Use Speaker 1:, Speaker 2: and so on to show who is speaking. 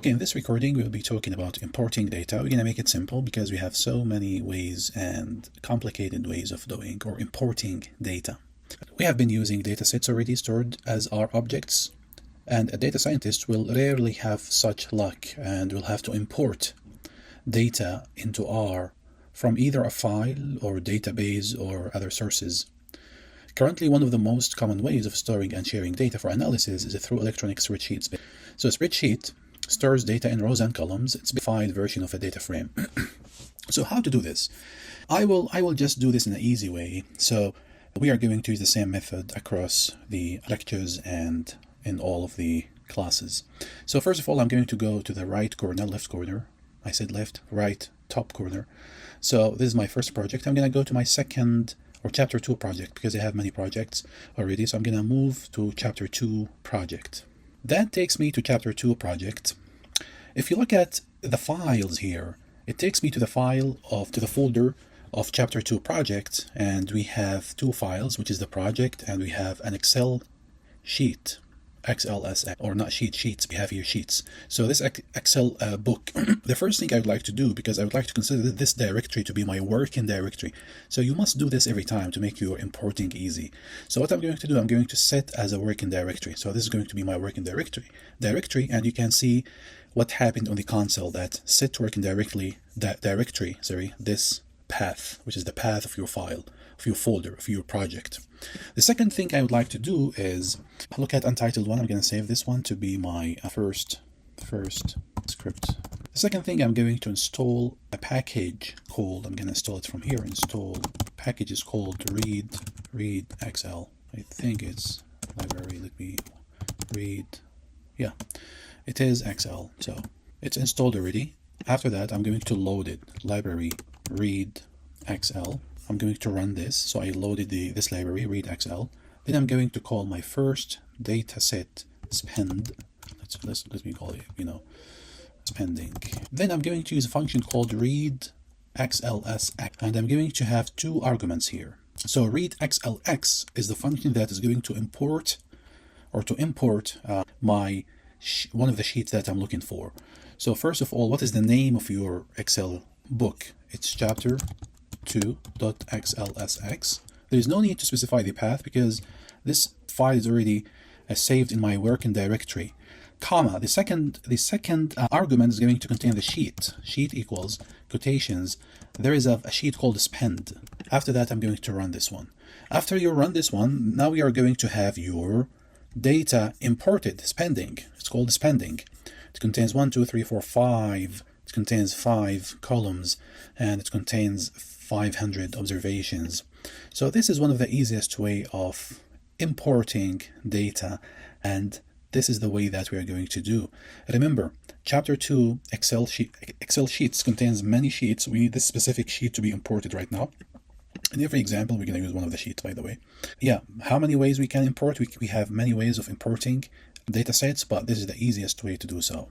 Speaker 1: Okay, in this recording, we'll be talking about importing data. We're going to make it simple because we have so many ways and complicated ways of doing or importing data. We have been using data sets already stored as our objects, and a data scientist will rarely have such luck and will have to import data into R from either a file or database or other sources. Currently, one of the most common ways of storing and sharing data for analysis is through electronic spreadsheets. So a spreadsheet stores data in rows and columns. It's a simplified version of a data frame. So how to do this? I will just do this in an easy way. So we are going to use the same method across the lectures and in all of the classes. So first of all, I'm going to go to the right corner, left corner. I said left, right, top corner. So this is my first project. I'm going to go to my second or chapter 2 project because I have many projects already. So I'm going to move to chapter 2 project. That takes me to chapter 2 project. If you look at the files here, it takes me to the folder of chapter 2 project, and we have two files, which is the project, and we have an Excel sheet, xlsx, or not sheets, we have here sheets. So this Excel book, the first thing I would like to do, because I would like to consider this directory to be my working directory. So you must do this every time to make your importing easy. So what I'm going to do, I'm going to set as a working directory. So this is going to be my working directory, and you can see what happened on the console, that set working directory, this path, which is the path of your file, of your folder, of your project. The second thing I would like to do is look at untitled one. I'm going to save this one to be my first script. The second thing, I'm going to install a package called, I'm going to install it from here, install package is called readxl. I think it's library, let me read, yeah, it is XL, so it's installed already. After that, I'm going to load it, library readxl. I'm going to run this. So I loaded this library, readxl. Then I'm going to call my first data set spend. Let me call it, spending. Then I'm going to use a function called readxlsx, and I'm going to have two arguments here. So readxlx is the function that is going to import my one of the sheets that I'm looking for. So first of all, what is the name of your Excel book? It's chapter 2.xlsx. There is no need to specify the path because this file is already saved in my working directory. Comma, the second argument is going to contain the sheet. Sheet equals quotations. There is a sheet called spend. After that, I'm going to run this one. After you run this one, now we are going to have your data imported, spending. It's called spending. It contains 1, 2, 3, 4, 5. It contains 5 columns, and it contains 500 observations. So this is one of the easiest way of importing data, and this is the way that we are going to do. Remember, chapter 2 Excel sheets contains many sheets. We need this specific sheet to be imported right now. In every example, we're going to use one of the sheets, by the way. Yeah, how many ways we can import? We have many ways of importing data sets, but this is the easiest way to do so.